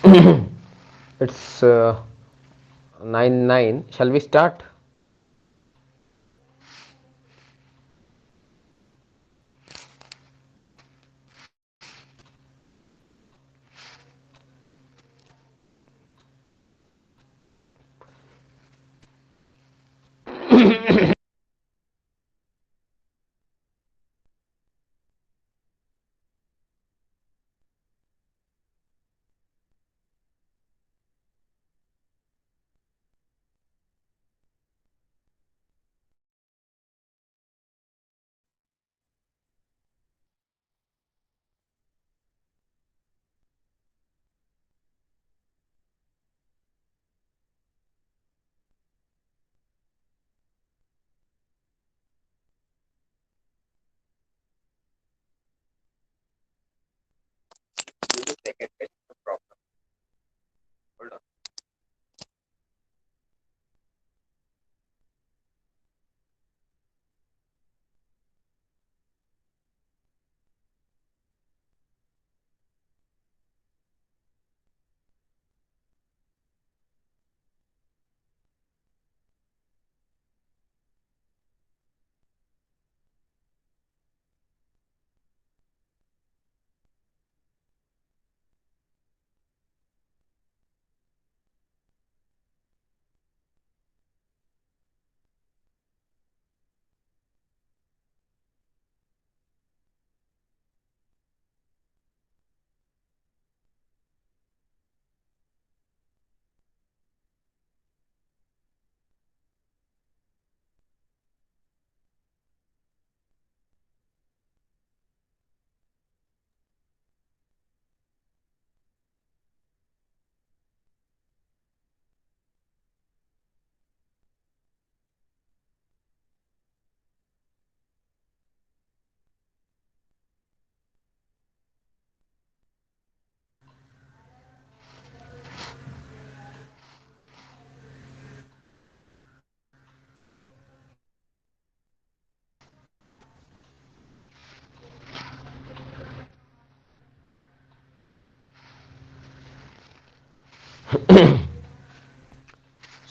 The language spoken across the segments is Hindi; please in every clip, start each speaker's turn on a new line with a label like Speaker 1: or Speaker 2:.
Speaker 1: It's 9 9. Shall we start?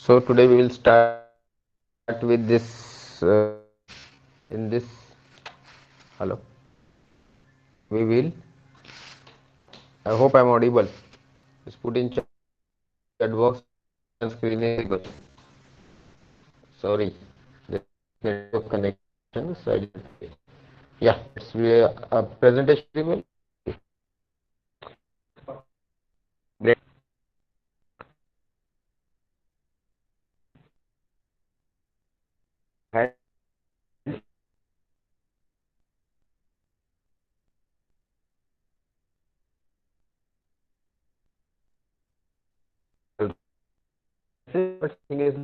Speaker 1: So today we will start with this in this. Hello. We will. I hope I'm audible. Just put in chat box if your screen is visible. Sorry, there's network connection. So I didn't. Yeah, it's a presentation visible. Great. But thing is,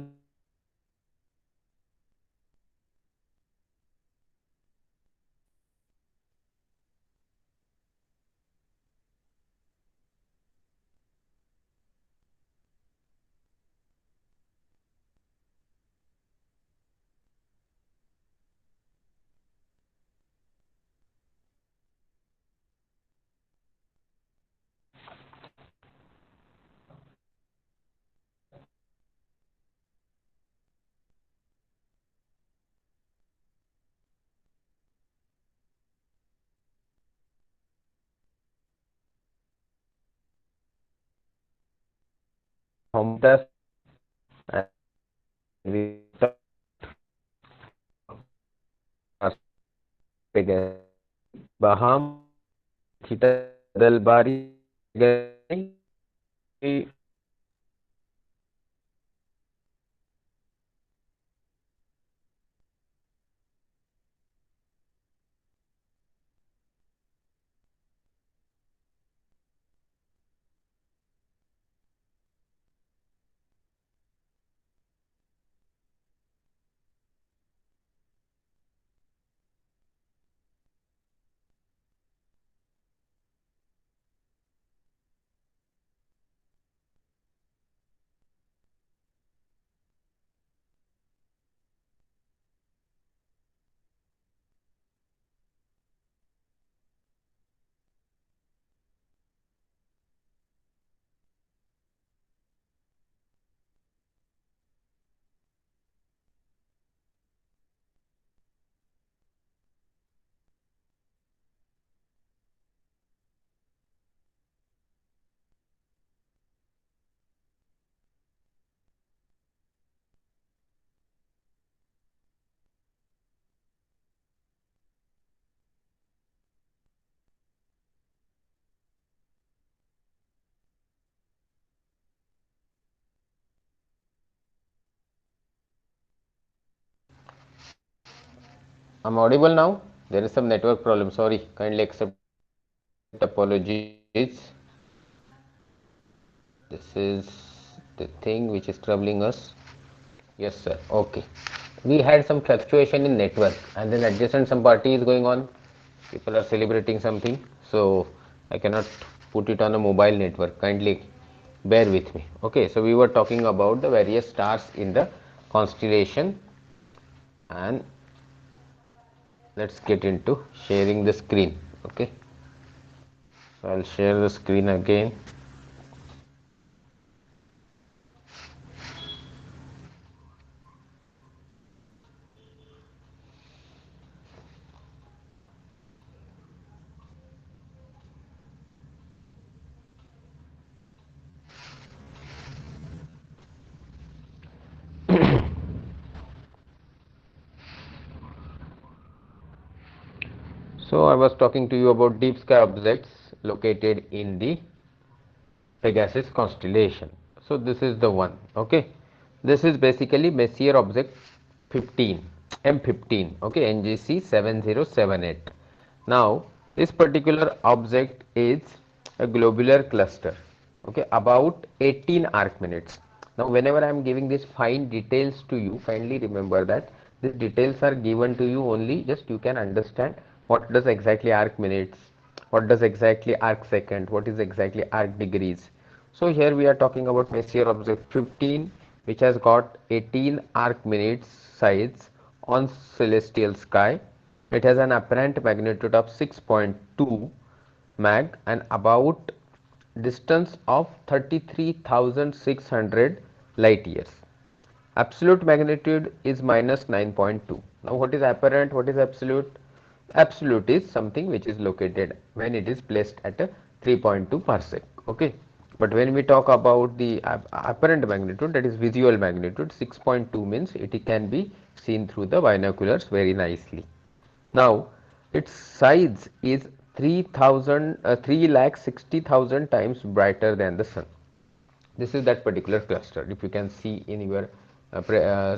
Speaker 1: Homitas and we start Baham Kita Dalbari I'm audible now. There is some network problem. Sorry. Kindly accept apologies. This is the thing which is troubling us. Yes, sir. Okay. We had some fluctuation in network, and then adjacent some party is going on. People are celebrating something, so I cannot put it on a mobile network. Kindly bear with me. Okay. So we were talking about the various stars in the constellation, and let's get into sharing the screen. Okay. So I'll share the screen again. So I was talking to you about deep sky objects located in the Pegasus constellation. So this is the one. Okay, this is basically Messier object 15 M15. Okay, NGC 7078. Now this particular object is a globular cluster. Okay, about 18 arc minutes. Now whenever I am giving these fine details to you, kindly remember that these details are given to you only just you can understand what does exactly arc minutes, what does exactly arc second, what is exactly arc degrees. So here we are talking about Messier object 15, which has got 18 arc minutes size on celestial sky. It has an apparent magnitude of 6.2 mag and about distance of 33,600 light years. Absolute magnitude is minus 9.2. Now what is apparent, what is absolute? Absolute is something which is located when it is placed at a 3.2 parsec. Okay, but when we talk about the apparent magnitude, that is visual magnitude, 6.2 means it can be seen through the binoculars very nicely. Now its size is 3,60,000 times brighter than the sun. This is that particular cluster. If you can see in your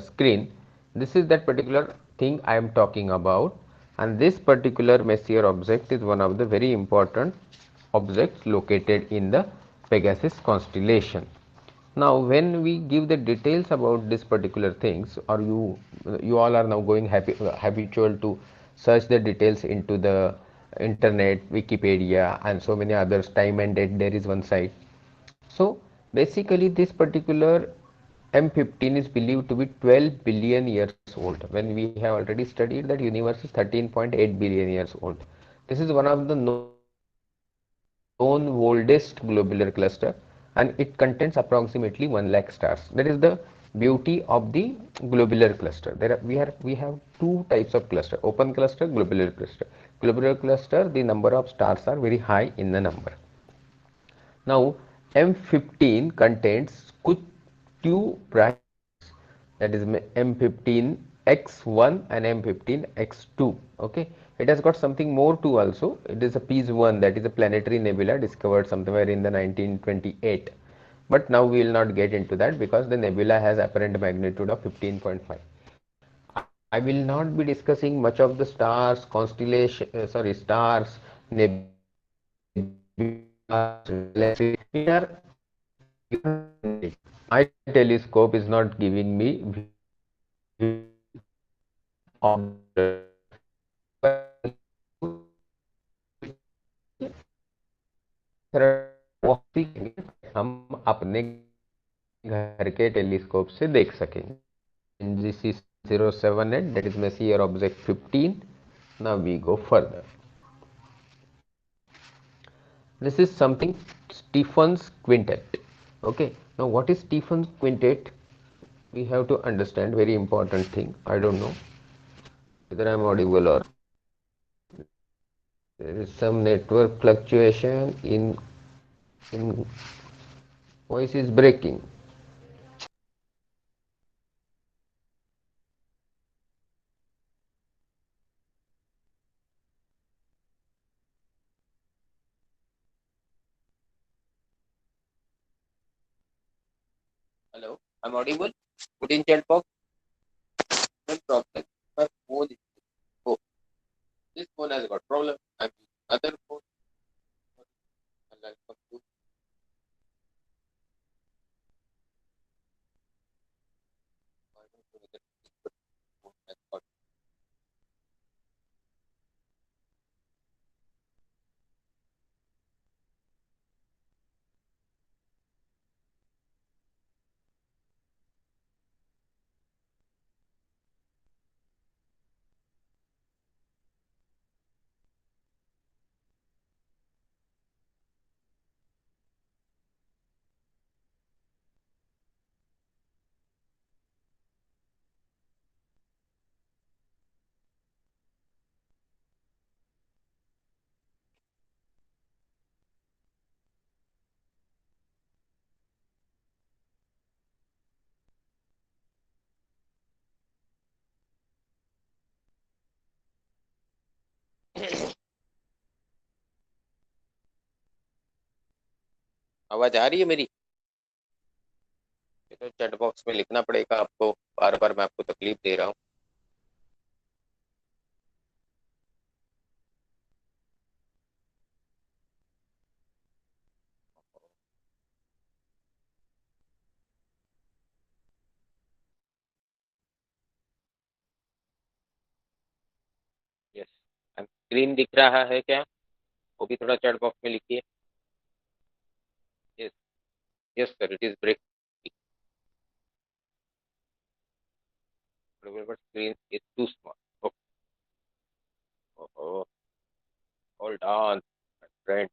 Speaker 1: screen, this is that particular thing I am talking about, and this particular Messier object is one of the very important objects located in the Pegasus constellation. Now when we give the details about this particular things, or you all are now going habitual to search the details into the internet, Wikipedia and so many others, time and date, there is one site. So basically this particular M15 is believed to be 12 billion years old, when we have already studied that universe is 13.8 billion years old. This is one of the known oldest globular cluster, and it contains approximately 1 lakh stars. That is the beauty of the globular cluster. We have two types of cluster: open cluster, globular cluster. Globular cluster, the number of stars are very high in the number. Now M15 contains two bright stars, that is M15X1 and M15X2. Okay, it has got something more too also. It is a Peas-1, that is a planetary nebula discovered somewhere in the 1928. But now we will not get into that because the nebula has apparent magnitude of 15.5. I will not be discussing much of the stars, constellation, stars, nebulas, galaxies. We are my telescope is not giving me of हम अपने घर के टेलीस्कोप से देख सकेंगे. NGC 078, that is Messier object 15. Now we go further. This is something Stephan's quintet. Okay, now what is Stephan's quintet? We have to understand very important thing. I don't know whether I am audible or there is some network fluctuation in voice is breaking. Hello, I'm audible. Put in chat box. No problem. My phone is. Oh.
Speaker 2: phone has got problem. I'm using other phone. I'll come to I don't know whether this phone has got आवाज आ रही है मेरी? तो चैट बॉक्स में लिखना पड़ेगा आपको, बार बार मैं आपको तकलीफ दे रहा हूँ। यस, स्क्रीन दिख रहा है क्या? वो भी थोड़ा चैट बॉक्स में लिखिए। Yes, yes sir, it is break but screen is too small. Okay. Oh, hold on, my friend.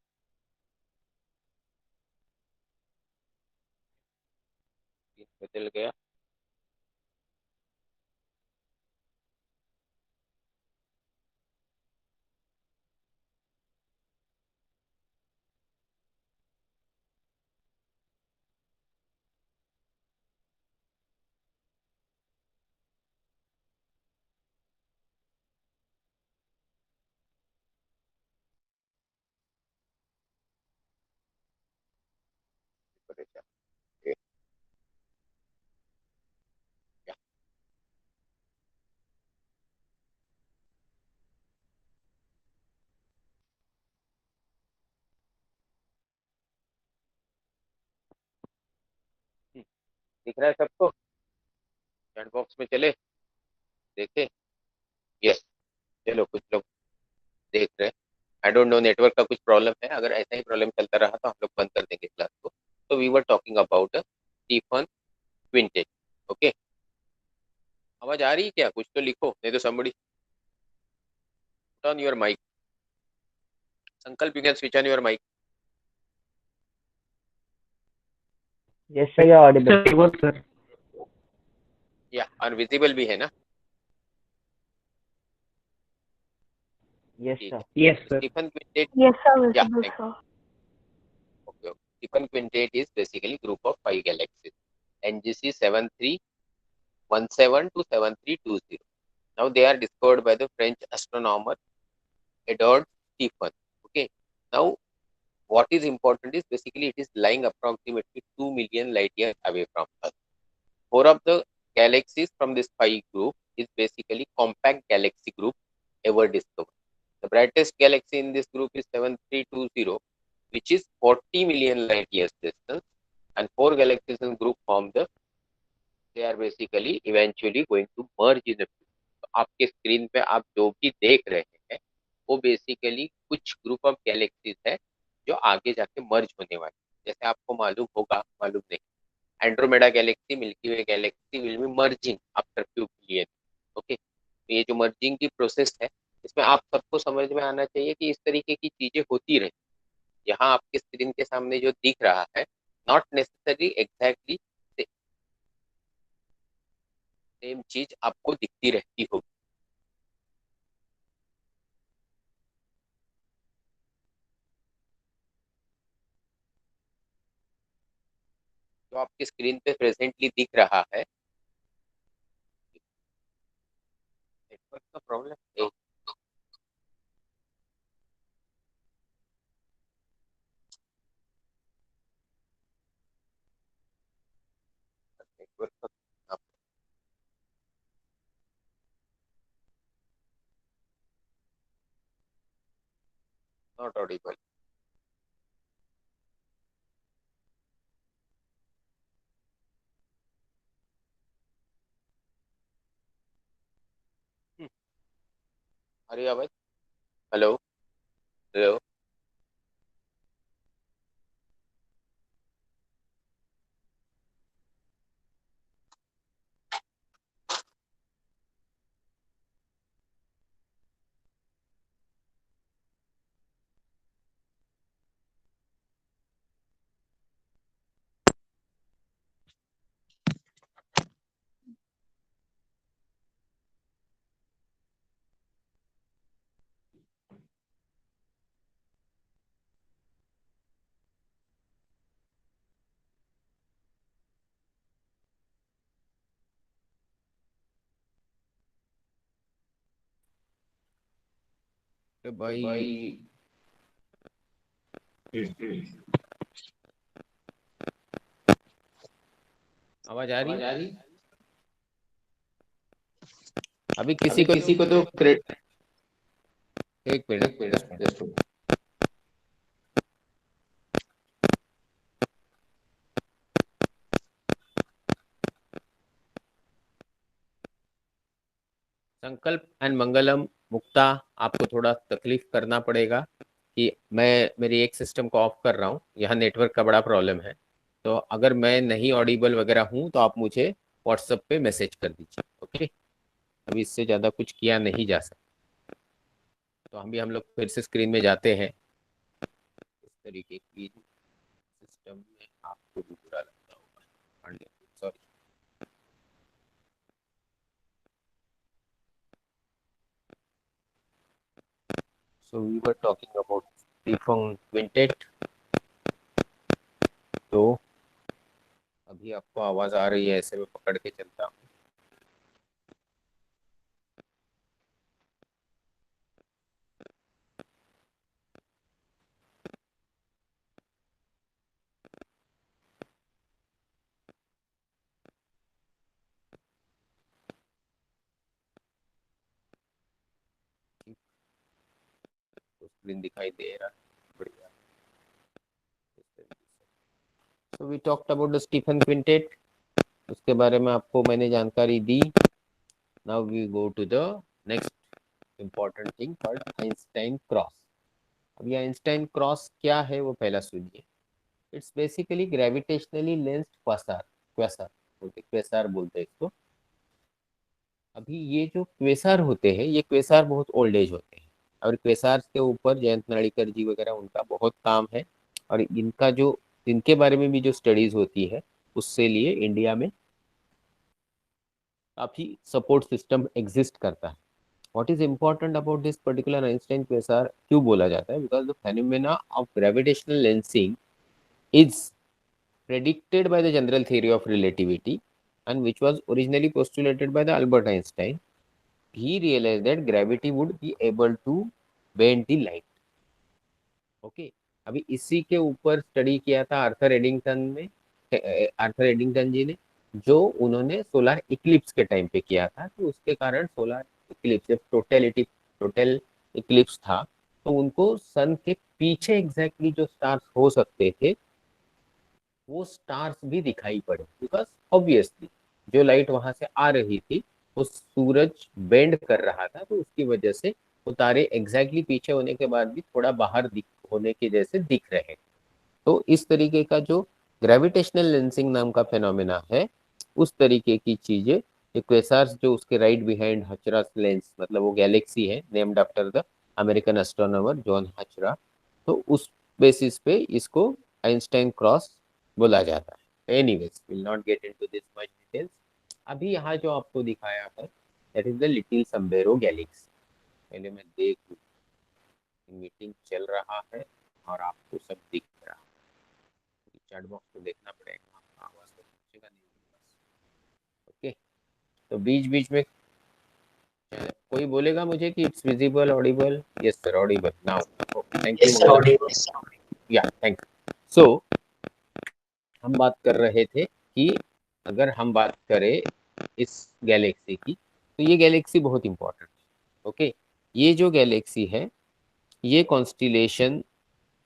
Speaker 2: बदल गया। परेशान। ये क्या? दिख रहा है सबको? चैट बॉक्स में चले देखे? यस। चलो, कुछ लोग देख रहे हैं। आई डोंट नो नेटवर्क का कुछ प्रॉब्लम है, अगर ऐसा ही प्रॉब्लम चलता रहा तो हम लोग बंद कर देंगे क्लास को। तो we were talking about Stephan's Quintet. Okay, आवाज आ रही है क्या? कुछ तो लिखो, नहीं तो somebody put on your mic. संकल्प, you can switch on your mic.
Speaker 3: Yes, sir, you're audible.
Speaker 4: Sir बहुत सर।
Speaker 2: या और विजिबल भी है ना?
Speaker 3: Yes,
Speaker 2: ठीक
Speaker 3: sir.
Speaker 2: है।
Speaker 4: यस
Speaker 2: तो
Speaker 4: sir.
Speaker 2: Stephan's Quintet,
Speaker 5: Yes, sir,
Speaker 2: या
Speaker 5: visible,
Speaker 2: thank
Speaker 5: sir.
Speaker 2: You. Okay, Stephan's Quintet is basically group of 5 galaxies, NGC 7317 to 7320. Now they are discovered by the French astronomer Edward Stephan. Okay. Now what is important is basically it is lying approximately 2 million light years away from us. Four of the galaxies from this pi group is basically compact galaxy group ever discovered. The brightest galaxy in this group is 7320, which is 40 million light years distance, and four galaxies in group form the, they are basically eventually going to merge in the future. तो आपके स्क्रीन पे आप जो भी देख रहे हैं वो बेसिकली कुछ ग्रुप ऑफ गैलेक्सीज है जो आगे जाके मर्ज होने वाली। जैसे आपको मालूम होगा, मालूम नहीं, Andromeda Galaxy, milky Way Galaxy will be merging after few billion. Okay, तो ये जो मर्जिंग की प्रोसेस है इसमें आप सबको समझ में आना चाहिए कि इस तरीके की चीजें होती रही। यहाँ आपके स्क्रीन के सामने जो दिख रहा है नॉट नेसेसरी एग्जैक्टली सेम चीज आपको दिखती रहती होगी। जो आपकी स्क्रीन पे प्रेजेंटली दिख रहा है, नेटवर्क का प्रॉब्लम है। नेटवर्क का Not audible. अरे आवाज, हेलो हेलो।
Speaker 1: तो भाई आवाज आ रही? अभी किसी को तो एक मिनट just hold। संकल्प एंड मंगलम मुक्ता, आपको थोड़ा तकलीफ करना पड़ेगा कि मैं मेरी एक सिस्टम को ऑफ कर रहा हूँ, यहाँ नेटवर्क का बड़ा प्रॉब्लम है। तो अगर मैं नहीं ऑडिबल वगैरह हूँ तो आप मुझे व्हाट्सएप पे मैसेज कर दीजिए, ओके। अभी इससे ज़्यादा कुछ किया नहीं जा सकता। तो हम लोग फिर से स्क्रीन में जाते हैं। इस तरीके की सिस्टम में आपको भी बुरा लगता होगा, sorry. So we were talking about Stephen Quintet। तो अभी आपको आवाज आ रही है, ऐसे में पकड़ के चलता हूँ। तो स्क्रीन दिखाई दे रहा है, बढ़िया। So we talked about the Stephen Quintet, उसके बारे में आपको मैंने जानकारी दी। Now we go to the next important thing called Einstein cross। अब ये आइंस्टाइन क्रॉस क्या है वो पहला सुनिए। It's basically gravitationally लेंस्ड Quasar, quasar बोलते हैं इसको। अभी ये जो क्वेसार होते हैं, ये क्वेसार बहुत ओल्ड एज होते हैं, और क्वेसार के ऊपर जयंत नाड़ीकर जी वगैरह उनका बहुत काम है। और इनका जो इनके बारे में भी जो स्टडीज होती है, उससे लिए इंडिया में काफी सपोर्ट सिस्टम एग्जिस्ट करता है। What is important about this particular Einstein quasar क्यों बोला जाता है? Because the phenomena of gravitational lensing is predicted by the general theory of relativity and which was originally postulated by the Albert Einstein. He realized that gravity would be able to bend the light। Okay, अभी इसी के ऊपर स्टडी किया था आर्थर एडिंगटन में, आर्थर एडिंगटन जी ने, जो उन्होंने सोलर इक्लिप्स के टाइम पे किया था। तो उसके कारण सोलर इक्लिप्स, जब टोटल इक्लिप्स था, तो उनको सन के पीछे एग्जैक्टली जो स्टार्स हो सकते थे वो स्टार्स भी दिखाई पड़े। बिकॉज ऑब्वियसली जो लाइट वहां से आ रही थी वो सूरज बेंड कर रहा था, तो उसकी वजह से वो तारे एग्जैक्टली पीछे होने के बाद भी थोड़ा बाहर होने के जैसे दिख रहे हैं। तो इस तरीके का जो ग्रेविटेशनल लेंसिंग नाम का फेनोमेना है, उस तरीके की चीजें क्वेसार्स जो उसके राइट बिहाइंड हचरास लेंस, मतलब वो गैलेक्सी है named after the American astronomer John Huchra. तो उस बेसिस पे इसको आइंस्टाइन क्रॉस बोला जाता है। Anyways, will not get into this much details. अभी यहाँ जो आपको दिखाया है that is the little Sombrero galaxy. पहले मैं देख लूं, मीटिंग चल रहा है और आपको सब दिख रहा है। चैट बॉक्स को देखना पड़ेगा, आवाज तो पहुंचेगा नहीं। ओके, तो बीच बीच में कोई बोलेगा मुझे कि it's visible, Audible? Yes sir, Audible now. Thank you. या थैंक यू। सो हम बात कर रहे थे कि अगर हम बात करें इस गैलेक्सी की, तो ये गैलेक्सी बहुत इंपॉर्टेंट है। ओके, ये जो गैलेक्सी है
Speaker 2: ये कॉन्स्टिलेशन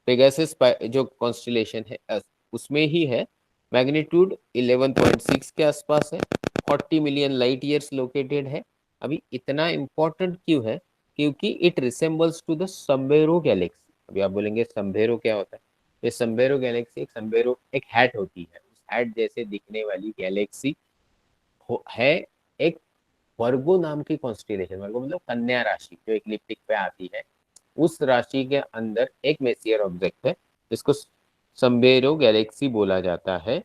Speaker 2: पेगासस जो कॉन्स्टिलेशन है उसमें ही है। मैग्नीट्यूड 11.6 के आसपास है, 40 मिलियन लाइट ईयर्स लोकेटेड है। अभी इतना इम्पोर्टेंट क्यों है? क्योंकि it resembles to the Sombrero galaxy. अभी आप बोलेंगे सम्बेरो क्या होता है? ये सम्बेरो गैलेक्सी, एक सम्बेरो एक हैट होती है, उस हैट जैसे दिखने वाली गैलेक्सी है एक वर्गो नाम की कॉन्स्टिलेशन। वर्गो मतलब कन्या राशि जो इक्लिप्टिक पे आती है, उस राशि के अंदर एक मेसियर ऑब्जेक्ट है जिसको सम्बेरो गैलेक्सी बोला जाता है।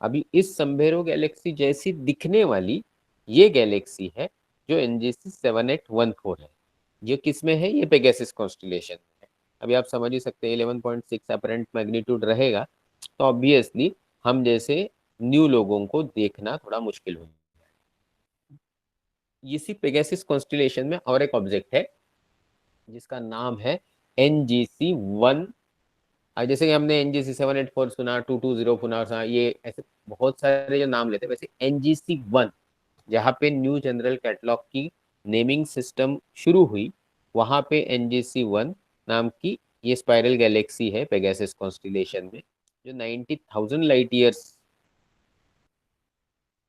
Speaker 2: अभी इस सम्बेरो गैलेक्सी जैसी दिखने वाली ये गैलेक्सी है जो एनजीसी 7814 है। ये किस में है? ये पेगासस कॉन्स्टिलेशन में है। अभी आप समझ ही सकते हैं 11.6 अपरेंट मैग्नीट्यूड रहेगा तो ऑब्वियसली हम जैसे न्यू लोगों को देखना थोड़ा मुश्किल हो। इसी पेगासस कॉन्स्टिलेशन में और एक ऑब्जेक्ट है जिसका नाम है NGC 1। जैसे कि हमने NGC 784 सुना, 220 सुना, ये ऐसे बहुत सारे जो नाम लेते हैं, वैसे NGC 1 जहाँ पे न्यू जनरल कैटलॉग की नेमिंग सिस्टम शुरू हुई, वहां पे NGC 1 नाम की ये स्पाइरल गैलेक्सी है पेगासस कॉन्स्टिलेशन में, जो 90,000 लाइट ईयर्स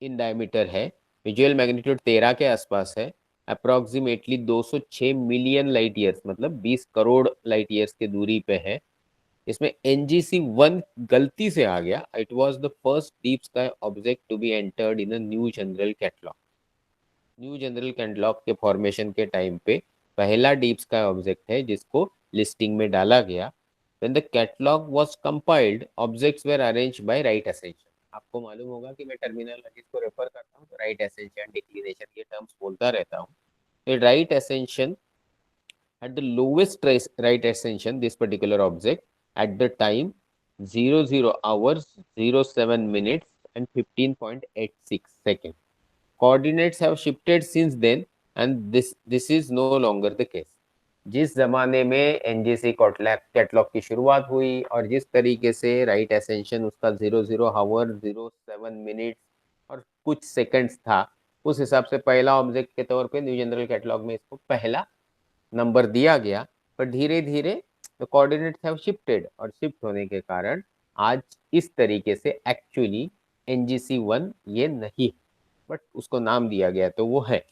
Speaker 2: इन डायमीटर है। विजुअल मैग्नीट्यूड 13 के आसपास है। अप्रोक्सीमेटली 206 मिलियन लाइट ईयर्स मतलब 20 करोड़ लाइट ईयर्स के दूरी पे है। इसमें NGC 1 गलती से आ गया। It was the first deep sky object to be entered in a new general catalogue. New general catalogue के फॉर्मेशन के टाइम पे पहला डीप स्काई ऑब्जेक्ट है जिसको लिस्टिंग में डाला गया। When the catalog was compiled, objects were arranged by right ascension. आपको मालूम होगा कि मैं टर्मिनोलॉजीज को रेफर करता हूँ तो राइट एसेंशन, डिक्लिनेशन ये टर्म्स बोलता रहता हूँ। तो right ascension at the lowest right ascension, this particular object at the time 00 hours 07 minutes and 15.86 seconds. Coordinates have shifted since then and this is no longer the case. जिस जमाने में एनजीसी कैटलॉग की शुरुआत हुई और जिस तरीके से राइट एसेंशन उसका 00 आवर 07 मिनट्स और कुछ सेकंड्स था, उस हिसाब से पहला ऑब्जेक्ट के तौर पे न्यू जनरल कैटलॉग में इसको पहला नंबर दिया गया। पर धीरे धीरे द कोऑर्डिनेट्स हैव शिफ्टेड और शिफ्ट होने के कारण आज इस तरीके से एक्चुअली NGC 1 ये नहीं, बट उसको नाम दिया गया तो वो है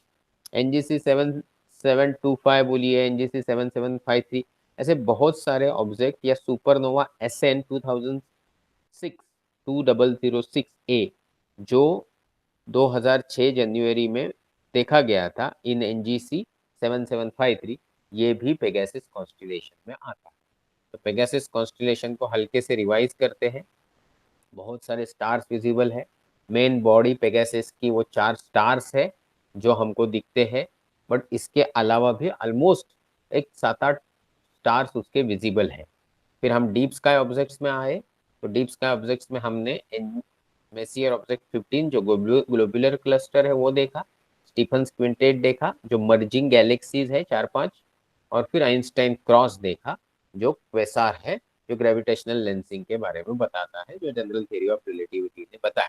Speaker 2: NGC 7725 बोलिए, NGC 7753, ऐसे बहुत सारे ऑब्जेक्ट या सुपरनोवा SN 2006 2006A जो 2006 जनवरी में देखा गया था इन NGC 7753, ये भी पेगासस कॉन्स्टिलेशन में आता है। तो पेगासस कॉन्स्टिलेशन को हल्के से रिवाइज करते हैं। बहुत सारे स्टार्स विजिबल है। मेन बॉडी पेगासस की वो 4 स्टार्स है जो हमको दिखते हैं, बट इसके अलावा भी ऑलमोस्ट एक 7-8 स्टार्स उसके विजिबल है। फिर हम डीप स्काई ऑब्जेक्ट्स में आए तो डीप स्काई ऑब्जेक्ट्स में हमने मेसियर ऑब्जेक्ट 15 जो ग्लोबुलर क्लस्टर है वो देखा, स्टीफन्स क्विंटेट देखा जो मर्जिंग गैलेक्सीज है 4-5, और फिर आइंस्टाइन क्रॉस देखा जो क्वेसार है, जो ग्रेविटेशनल लेंसिंग के बारे में बताता है, जो जनरल थ्योरी ऑफ रिलेटिविटी ने बताया।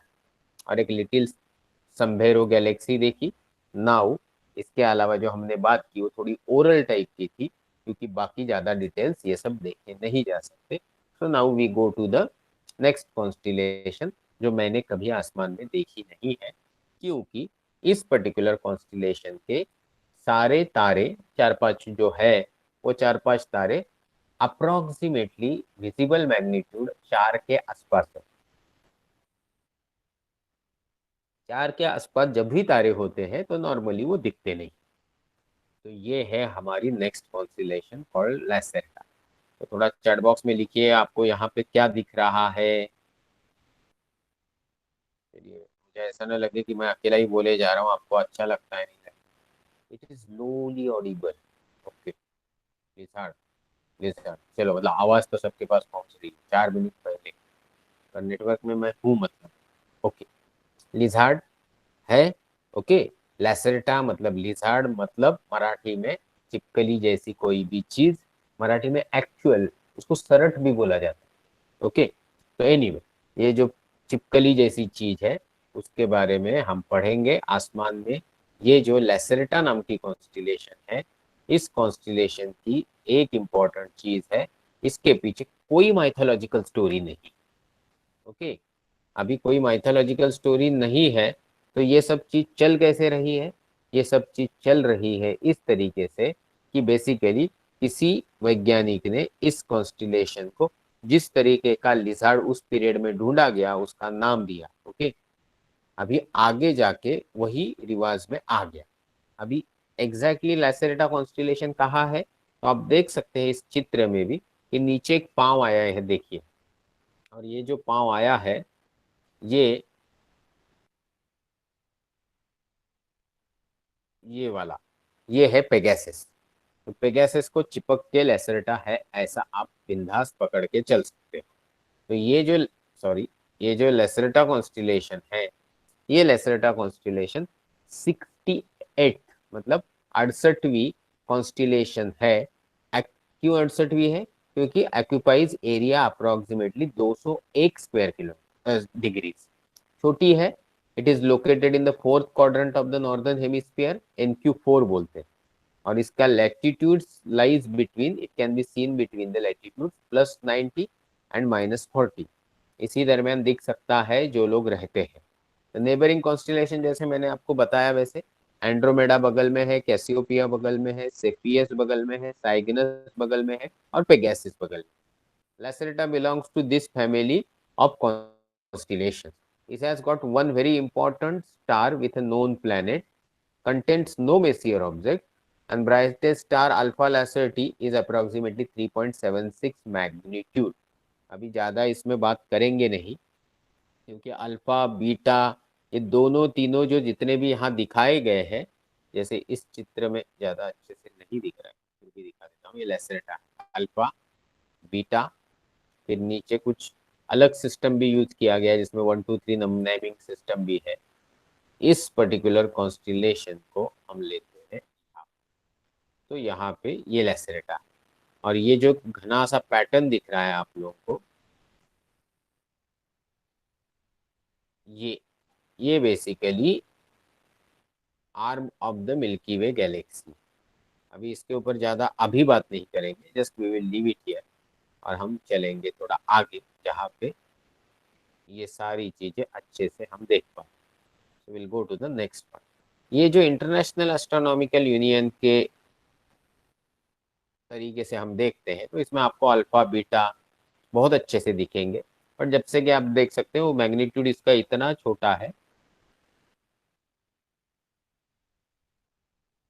Speaker 2: और एक लिटिल सम्बेरो गैलेक्सी देखी। नाउ इसके अलावा जो हमने बात की वो थोड़ी ओरल टाइप की थी क्योंकि बाकी ज्यादा डिटेल्स ये सब देखे नहीं जा सकते। So now we go to the next constellation जो मैंने कभी आसमान में देखी नहीं है, क्योंकि इस पर्टिकुलर कॉन्स्टिलेशन के सारे तारे 4-5 जो है वो 4-5 तारे अप्रोक्सीमेटली विजिबल मैग्नीट्यूड 4 के आसपास है। 4 के आसपास जब भी तारे होते हैं तो नॉर्मली वो दिखते नहीं। तो ये है हमारी नेक्स्ट कॉन्स्टिलेशन कॉल्ड लैसेटा। तो थोड़ा चैट बॉक्स में लिखिए आपको यहाँ पे क्या दिख रहा है। चलिए, मुझे ऐसा ना लगे कि मैं अकेला ही बोले जा रहा हूँ, आपको अच्छा लगता है नहीं लगता। It is slowly audible. Okay, lizard lizard, चलो मतलब आवाज तो सबके पास पहुंच रही है 4 मिनट पहले, पर नेटवर्क में मैं हूँ मतलब। ओके, लिजार्ड है। ओके, लैसेटा मतलब लिजार्ड मतलब मराठी में चिपकली जैसी कोई भी चीज, मराठी में एक्चुअल उसको सरट भी बोला जाता है। ओके, तो एनीवे ये जो चिपकली जैसी चीज है उसके बारे में हम पढ़ेंगे आसमान में। ये जो लैसेटा नाम की कॉन्स्टिलेशन है इस कॉन्स्टिलेशन की एक इंपॉर्टेंट चीज है, इसके पीछे कोई माइथोलॉजिकल स्टोरी नहीं। ओके, अभी कोई माइथोलॉजिकल स्टोरी नहीं है, तो ये सब चीज चल कैसे रही है? ये सब चीज चल रही है इस तरीके से कि बेसिकली किसी वैज्ञानिक ने इस कॉन्स्टिलेशन को जिस तरीके का लिजार्ड उस पीरियड में ढूंढा गया उसका नाम दिया। ओके, अभी आगे जाके वही रिवाज में आ गया। अभी एग्जैक्टली लैसेरेटा कॉन्स्टिलेशन कहाँ है, तो आप देख सकते हैं इस चित्र में भी कि नीचे एक पांव आया है, देखिए। और ये जो पांव आया है ये वाला, ये है पेगासस। तो पेगासस को चिपक के लैसेरेटा है, ऐसा आप बिंदास पकड़ के चल सकते हो। तो ये जो लैसेरेटा कॉन्स्टिलेशन है, ये लैसेरेटा कॉन्स्टिलेशन 68 मतलब 68वीं कॉन्स्टिलेशन है। क्यों 68वीं है? क्योंकि occupies area approximately 201 square kilometre degree, छोटी है। It is located in the fourth quadrant of the northern hemisphere, NQ4 बोलते हैं। और इसका latitude lies between, it can be seen between the latitude +90 and -40, इसी दरमियान दिख सकता है जो लोग रहते हैं। नेबरिंग कॉन्स्टिलेशन जैसे मैंने आपको बताया, वैसे एंड्रोमेडा बगल में है, कैसियोपिया बगल में है, सेफियस बगल में है, साइगिनस बगल में है, और पेगासस बगल में। Lacerta belongs to this family of constellations. It has got one very important star with a known planet, contains no Messier object, and brightest star Alpha Lacerti is approximately 3.76 magnitude. अभी ज़्यादा इसमें बात करेंगे नहीं, क्योंकि अल्फा बीटा ये दोनों तीनों जो जितने भी यहाँ दिखाए गए हैं, जैसे इस चित्र में ज़्यादा अच्छे से नहीं दिख रहा है, फिर भी दिखा देता हूँ। ये लैसेरेटा है, अल्फा बीटा, फिर नीचे कुछ अलग सिस्टम भी यूज किया गया है जिसमें 1 2 3 नेमिंग सिस्टम भी है। इस पर्टिकुलर कॉन्स्टिलेशन को हम लेते हैं, तो यहाँ पे ये लैसेरेटा है। और ये जो घना सा पैटर्न दिख रहा है आप लोगों को, ये basically arm of the Milky Way galaxy. अभी इसके ऊपर ज्यादा अभी बात नहीं करेंगे, just we will leave it here, और हम चलेंगे थोड़ा आगे जहाँ पे ये सारी चीजें अच्छे से हम देख पाए। So we'll go to the next part. ये जो इंटरनेशनल एस्ट्रोनॉमिकल यूनियन के तरीके से हम देखते हैं, तो इसमें आपको अल्फा बीटा बहुत अच्छे से दिखेंगे, पर जब से कि आप देख सकते हैं वो मैग्नीट्यूड इसका इतना छोटा है।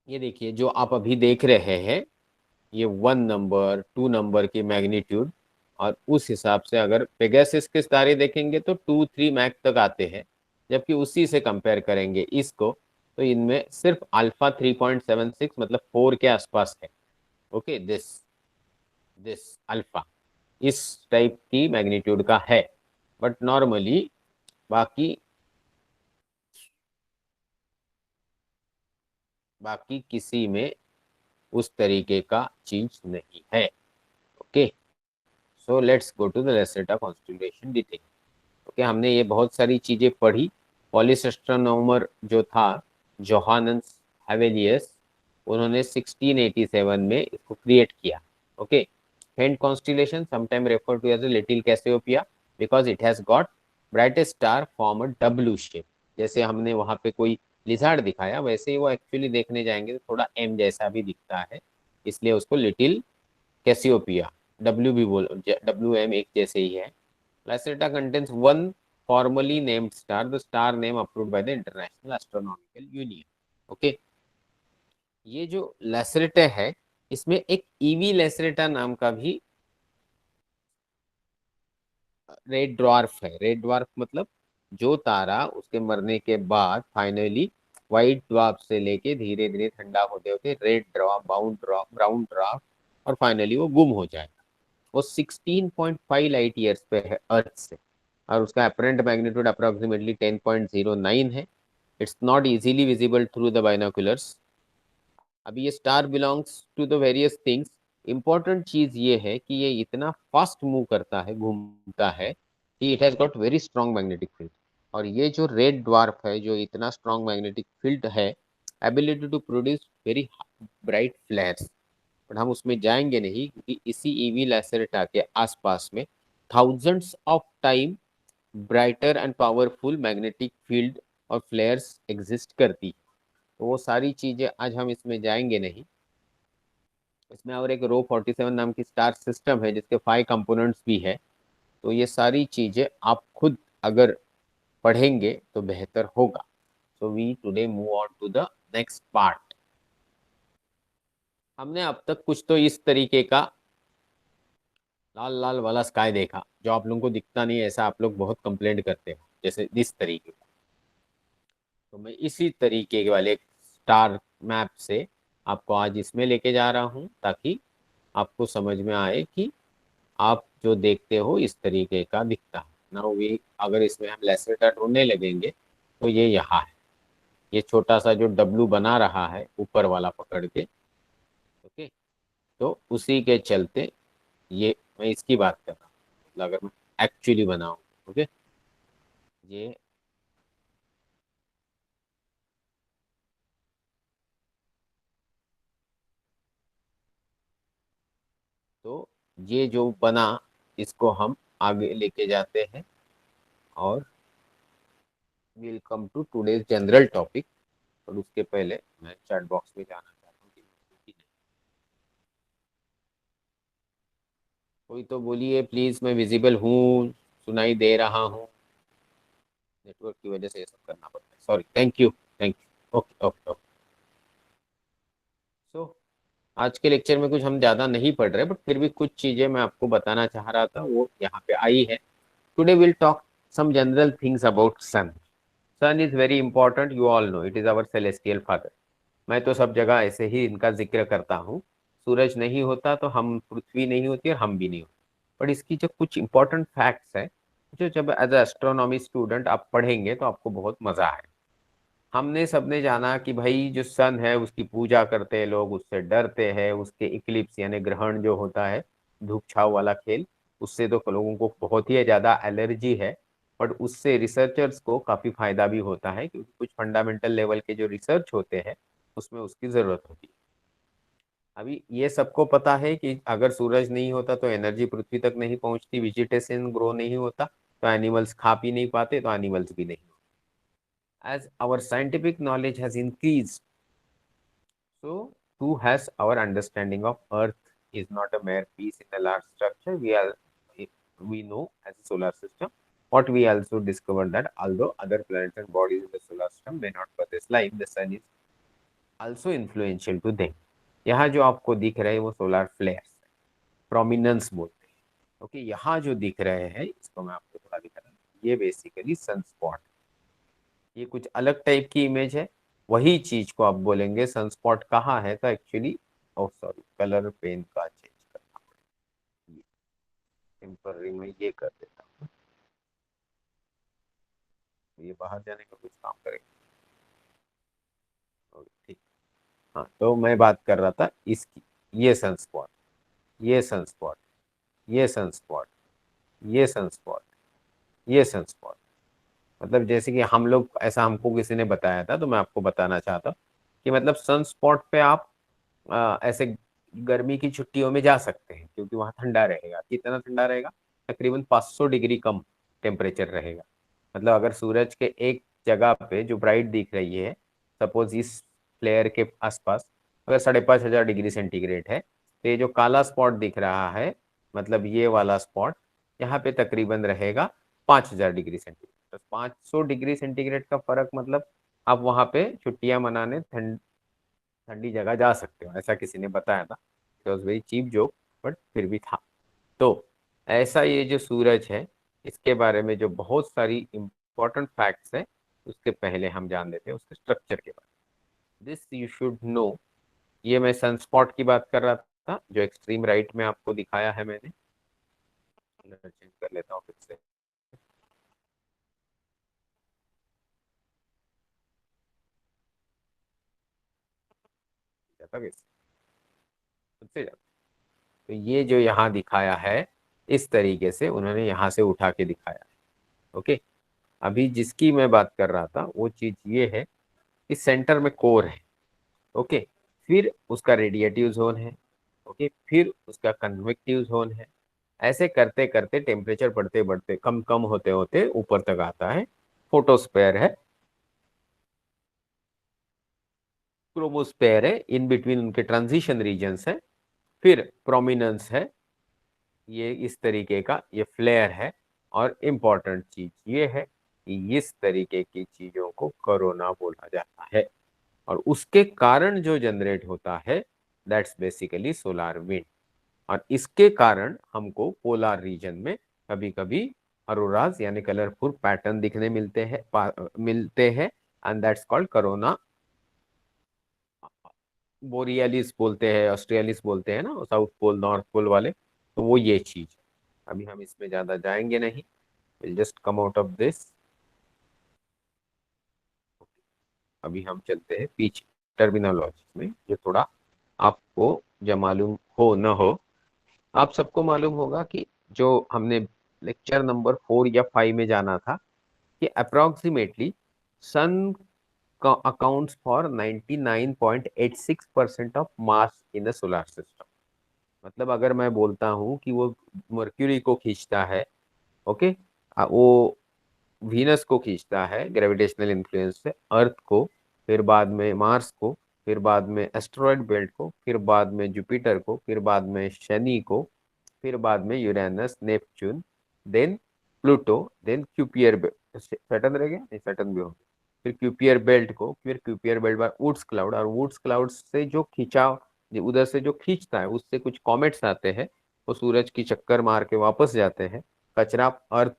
Speaker 2: ये देखिए जो आप अभी देख रहे हैं, ये 1 नंबर 2 नंबर की मैग्नीट्यूड, और उस हिसाब से अगर पेगासस के तारे देखेंगे तो 2-3 मैक तक आते हैं, जबकि उसी से कंपेयर करेंगे इसको तो इनमें सिर्फ अल्फा 3.76 मतलब 4 के आसपास है। ओके, दिस अल्फा इस टाइप की मैग्नीट्यूड का है, बट नॉर्मली बाकी किसी में उस तरीके का चीज नहीं है। Okay, so let's go to the Lacerta constellation detail. Okay, हमने ये बहुत सारी चीजें पढ़ी। पॉलिस एस्ट्रोनॉमर जो था जोहानस हेवेलियस, उन्होंने 1687 में इसको क्रिएट किया। Okay, faint constellation sometime refer to as little Cassiopeia because it has got brightest star form a W shape. जैसे हमने वहां पे कोई लिजार्ड दिखाया, वैसे ही वो एक्चुअली देखने जाएंगे तो थोड़ा एम जैसा भी दिखता है, इसलिए उसको लिटिल कैसियोपिया, डब्ल्यू भी बोल, WM एक जैसे ही है। Lacerta contains one formally named star, the star name approved by the International Astronomical Union. Okay, ये जो लैसरेटा है इसमें एक ईवी लैसरेटा नाम का भी रेड ड्वार्फ है। रेड ड्वार्फ मतलब जो तारा उसके मरने के बाद फाइनली व्हाइट ड्वार्फ से लेके धीरे धीरे ठंडा होते होते रेड ड्वार्फ, ब्राउन ड्वार्फ, और फाइनली वो गुम हो जाएगा। वो 16.5 लाइट ईयर्स पे है अर्थ से, और उसका अपरेंट मैग्नीट्यूड अप्रोक्सीमेटली 10.09 है। It's not easily visible through the binoculars. अभी ये star belongs to the various things. Important चीज ये है कि ये इतना फास्ट मूव करता है, घूमता है, कि it has got very strong magnetic field. और ये जो रेड ड्वार्फ है, जो इतना स्ट्रॉन्ग मैग्नेटिक फील्ड है, ability to produce very bright flares, but हम उसमें जाएंगे नहीं क्योंकि इसी ईवी लैसेरेटा के आसपास में thousands of time brighter and powerful magnetic field और फ्लेयर्स एग्जिस्ट करती है। तो वो सारी चीजें आज हम इसमें जाएंगे नहीं। इसमें और एक रो 47 नाम की स्टार सिस्टम है जिसके 5 कंपोनेंट्स भी है। तो ये सारी चीजें आप खुद अगर पढ़ेंगे तो बेहतर होगा। So we today move on to the next part. हमने अब तक कुछ तो इस तरीके का लाल लाल वाला स्काई देखा जो आप लोगों को दिखता नहीं है, ऐसा आप लोग बहुत कंप्लेंट करते हो, जैसे इस तरीके का। तो मैं इसी तरीके वाले स्टार मैप से आपको आज इसमें लेके जा रहा हूँ ताकि आपको समझ में आए कि आप जो देखते हो इस तरीके का दिखता है ना। वी अगर इसमें हम लेसरेटा ढूंढने लगेंगे तो ये यहाँ है, ये छोटा सा जो डब्लू बना रहा है ऊपर वाला पकड़ के। ओके, तो उसी के चलते ये मैं इसकी बात कर रहा हूँ, मतलब अगर मैं एक्चुअली बनाऊँ। ओके, ये तो ये जो बना इसको हम आगे लेके जाते हैं और will come to today's general topic. और उसके पहले मैं चैट बॉक्स में जाना चाहता हूँ कि कोई तो बोलिए प्लीज, मैं विजिबल हूँ, सुनाई दे रहा हूँ। नेटवर्क की वजह से ये सब करना पड़ता है, sorry. Thank you, thank you. Okay okay okay. So आज के लेक्चर में कुछ हम ज़्यादा नहीं पढ़ रहे, बट फिर भी कुछ चीज़ें मैं आपको बताना चाह रहा था वो यहाँ पे आई है। Today will talk some general things about sun. Sun is very important, you all know it is our celestial father. मैं तो सब जगह ऐसे ही इनका जिक्र करता हूँ। सूरज नहीं होता तो हम, पृथ्वी नहीं होती और हम भी नहीं होते। बट इसकी जो कुछ इंपॉर्टेंट फैक्ट्स है जो जब एज एस्ट्रोनॉमी स्टूडेंट आप पढ़ेंगे तो आपको बहुत मजा आए। हमने सबने जाना कि भाई जो सन है उसकी पूजा करते हैं लोग, उससे डरते हैं, उसके इक्लिप्स यानी ग्रहण जो होता है, धूप छाव वाला खेल, उससे तो लोगों को बहुत ही ज्यादा एलर्जी है। बट उससे रिसर्चर्स को काफी फायदा भी होता है क्योंकि कुछ फंडामेंटल लेवल के जो रिसर्च होते हैं उसमें उसकी जरूरत होती है। अभी ये सबको पता है कि अगर सूरज नहीं होता तो एनर्जी पृथ्वी तक नहीं पहुंचती, वेजिटेशन ग्रो नहीं होता, तो एनिमल्स खा पी नहीं पाते, तो एनिमल्स भी नहीं। as our scientific knowledge has increased, so too has our understanding of Earth is not a mere piece in a large structure. We know as a solar system. What we also discovered that although other planets and bodies in the solar system may not possess life, the sun is also influential to them. यहाँ जो आपको दिख रहे हैं वो सोलर फ्लेयर्स, प्रोमिनेंस बोलते हैं। ओके, यहाँ जो दिख रहे हैं इसको मैं आपको थोड़ा दिखा रहा हूँ, ये बेसिकली सन स्पॉट। ये कुछ अलग टाइप की इमेज है, वही चीज को आप बोलेंगे सनस्पॉट कहाँ है, तो actually oh sorry, colour pen का चेंज करना पड़ेगा। टेम्पररी में ये कर देता हूँ, ये बाहर जाने का कुछ काम करेगा। ठीक, हाँ, तो मैं बात कर रहा था इसकी। ये सनस्पॉट, ये सनस्पॉट, ये सनस्पॉट, ये सनस्पॉट, ये सनस्पॉट। मतलब जैसे कि हम लोग, ऐसा हमको किसी ने बताया था तो मैं आपको बताना चाहता हूँ कि मतलब सन स्पॉट पे आप ऐसे गर्मी की छुट्टियों में जा सकते हैं क्योंकि वहाँ ठंडा रहेगा। कितना ठंडा रहेगा? तकरीबन 500 डिग्री कम टेम्परेचर रहेगा। मतलब अगर सूरज के एक जगह पे जो ब्राइट दिख रही है, सपोज इस फ्लेयर के आसपास अगर 5,500 डिग्री सेंटीग्रेड है, तो ये जो काला स्पॉट दिख रहा है, मतलब ये वाला स्पॉट, यहाँ पे तकरीबन रहेगा 5,000 डिग्री सेंटीग्रेड। तो 500 डिग्री सेंटीग्रेड का फर्क, मतलब आप वहाँ पे छुट्टियां मनाने ठंडी जगह जा सकते हो, ऐसा किसी ने बताया था। It was very cheap joke, but फिर भी था। तो ऐसा ये जो सूरज है इसके बारे में जो बहुत सारी इंपॉर्टेंट फैक्ट्स है, उसके पहले हम जान लेते हैं उसके स्ट्रक्चर के बारे में। This you should know. ये मैं सनस्पॉट की बात कर रहा था जो एक्सट्रीम राइट में आपको दिखाया है मैंने। चेंज कर लेता हूँ फिर से। जाता कैसे? खुद से जाता। तो ये जो यहाँ दिखाया है इस तरीके से उन्होंने यहाँ से उठा के दिखाया है। ओके, अभी जिसकी मैं बात कर रहा था वो चीज ये है, इस सेंटर में कोर है। ओके,
Speaker 1: फिर उसका रेडिएटिव जोन है, ओके, फिर उसका कन्वेक्टिव जोन है। ऐसे करते करते टेम्परेचर बढ़ते बढ़ते कम कम होते होते ऊपर तक आता है। फोटोस्फेयर है, क्रोमोस्फेयर है, इन बिटवीन उनके ट्रांजिशन रीजन्स है, फिर प्रोमिनेंस है, ये इस तरीके का ये फ्लेयर है। और इम्पोर्टेंट चीज ये है कि इस तरीके की चीजों को कोरोना बोला जाता है, और उसके कारण जो जनरेट होता है दैट्स बेसिकली सोलार विंड। और इसके कारण हमको पोलर रीजन में कभी कभी अरोराज यानी कलरफुल पैटर्न दिखने मिलते हैं एंड दैट्स कॉल्ड कोरोना। बोरियलिस बोलते हैं, ऑस्ट्रेलिस बोलते हैं ना, साउथ पोल नॉर्थ पोल वाले, तो वो ये चीज है। अभी हम इसमें ज्यादा जाएंगे नहीं, will just come out of this. अभी हम चलते हैं पीछे टर्मिनोलॉजी में, जो थोड़ा आपको जो मालूम हो न हो। आप सबको मालूम होगा कि जो हमने लेक्चर नंबर 4 या 5 में जाना था कि approximately sun accounts for 99.86% of mass in the solar system. मतलब अगर मैं बोलता हूँ कि वो मर्क्यूरी को खींचता है, ओके, वो वीनस को खींचता है ग्रेविटेशनल इन्फ्लुएंस से, अर्थ को, फिर बाद में मार्स को, फिर बाद में एस्टेरॉयड बेल्ट को, फिर बाद में जुपिटर को, फिर बाद में शनि को, फिर बाद में Uranus, Neptune, then Pluto, then Kuiper, Saturn रह गया, नहीं सैटर्न भी हो गया, फिर क्यूपियर बेल्ट को, फिर क्यूपियर बेल्ट बाद वुड्स क्लाउड, और वुड्स क्लाउड से जो खिंचाव उधर से जो खींचता है उससे कुछ कॉमेट्स आते हैं, वो सूरज की चक्कर मार के वापस जाते हैं, कचरा अर्थ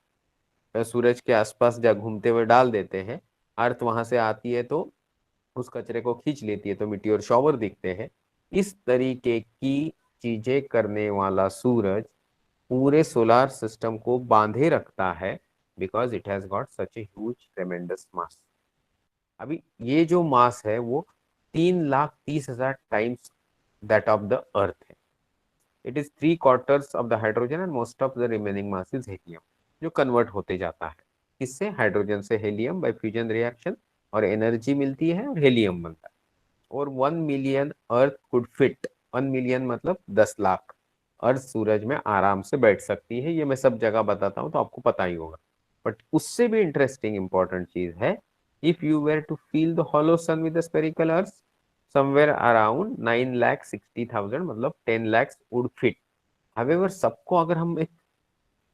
Speaker 1: सूरज के आसपास जा घूमते हुए डाल देते हैं, अर्थ वहां से आती है तो उस कचरे को खींच लेती है, तो मिट्टी शॉवर दिखते हैं। इस तरीके की चीजें करने वाला सूरज पूरे सोलार सिस्टम को बांधे रखता है, because it has got such a huge tremendous mass. अभी ये जो मास है वो 3,30,000 times that of the earth है। It is 3/4 of the hydrogen and most of the remaining mass is helium, जो कन्वर्ट होते जाता है किससे, हाइड्रोजन से हीलियम बाय फ्यूजन रिएक्शन, और एनर्जी मिलती है और हीलियम बनता है। और 1 million earth could fit, 1 million मतलब 10 लाख अर्थ सूरज में आराम से बैठ सकती है। ये मैं सब जगह बताता हूँ तो आपको पता ही होगा। बट उससे भी इंटरेस्टिंग इंपॉर्टेंट चीज है, if you were to fill the hollow sun with spherical earth, somewhere around 9,60,000 मतलब 10 lakhs वुड फिट। हावेवर सबको अगर हम एक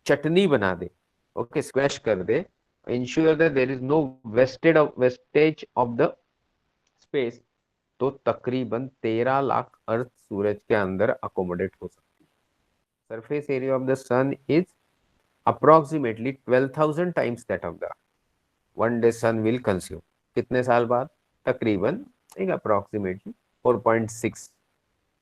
Speaker 1: चटनी बना दे, ओके, स्क्वैश कर दे, ensure that there is no wastage of the space, तो तकरीबन 13 लाख अर्थ सूरज के अंदर अकोमोडेट हो सकती है। Surface area of the sun is approximately 12,000 times that of the one day sun will consume. कितने साल बाद, तकरीबन एक अप्रोक्सीमेटली 4.6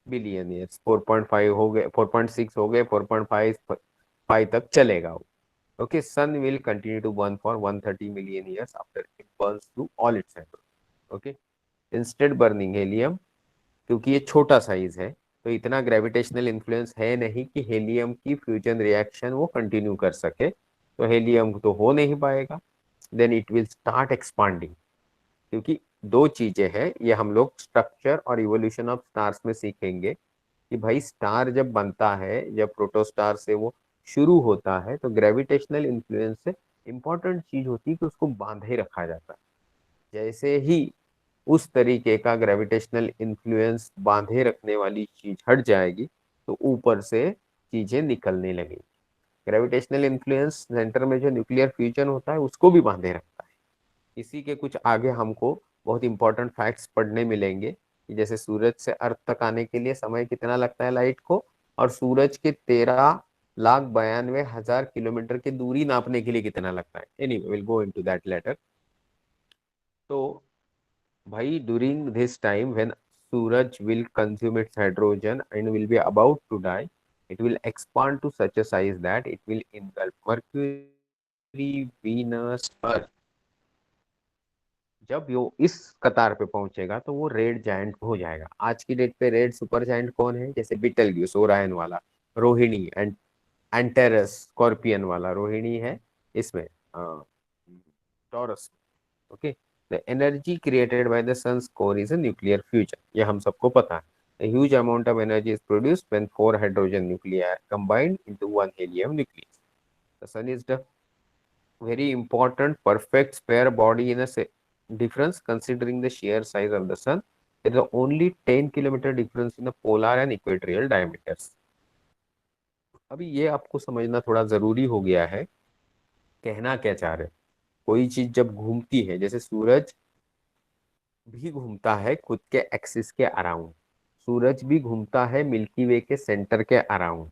Speaker 1: बिलियन ईयर्स, 4.5 हो गए, 4.6 हो गए, 4.5 तक चलेगा वो। Okay, sun will continue to burn for 130 million years after it burns through all its hydrogen. Okay, instead burning helium, क्योंकि ये छोटा साइज है तो इतना ग्रेविटेशनल इन्फ्लुएंस है नहीं कि हेलियम की फ्यूजन रिएक्शन वो कंटिन्यू कर सके, तो हेलियम तो हो नहीं पाएगा। Then it will start expanding, क्योंकि दो चीजें हैं, ये हम लोग स्ट्रक्चर और इवोल्यूशन ऑफ स्टार्स में सीखेंगे कि भाई स्टार जब बनता है, जब प्रोटोस्टार से वो शुरू होता है, तो ग्रेविटेशनल इन्फ्लुएंस से इंपॉर्टेंट चीज होती है कि उसको बांधे रखा जाता है। जैसे ही उस तरीके का ग्रेविटेशनल इन्फ्लुएंस बांधे रखने वाली चीज हट जाएगी, तो ऊपर से चीजें निकलने लगेगी। ग्रेविटेशनल इन्फ्लुएंस सेंटर में जो न्यूक्लियर फ्यूजन होता है उसको भी बांधे रखता है। इसी के कुछ आगे हमको बहुत इंपॉर्टेंट फैक्ट्स पढ़ने मिलेंगे कि जैसे सूरज से अर्थ तक आने के लिए समय कितना लगता है लाइट को, और सूरज के 13,92,000 किलोमीटर की दूरी नापने के लिए कितना लगता है। Anyway will go into that later. तो भाई ड्यूरिंग दिस टाइम व्हेन सूरज will consume its hydrogen and will be about to die, it will expand to such a size that it will engulf Mercury, Venus, Earth। जब वो इस कतार पे पहुंचेगा तो वो रेड जायंट हो जाएगा। आज की डेट पे रेड सुपर जायंट कौन है, जैसे बिटलग्यूस ओरायन वाला, रोहिणी एंड एंटेरस स्कॉर्पियन वाला, रोहिणी है इसमें Taurus, okay, the energy created by the sun's core is a nuclear fusion, ये हम सबको पता है। A huge amount of energy is produced when 4 hydrogen nuclei are combined into one helium nucleus. The sun is the very important perfect spare body in a difference considering the sheer size of the sun. There is only 10 kilometer difference in the polar and equatorial diameters. अभी ये आपको समझना थोड़ा जरूरी हो गया है। कहना क्या चाह रहे, कोई चीज जब घूमती है, जैसे सूरज भी घूमता है खुद के एक्सिस के अराउंड, सूरज भी घूमता है मिल्की वे के सेंटर के अराउंड।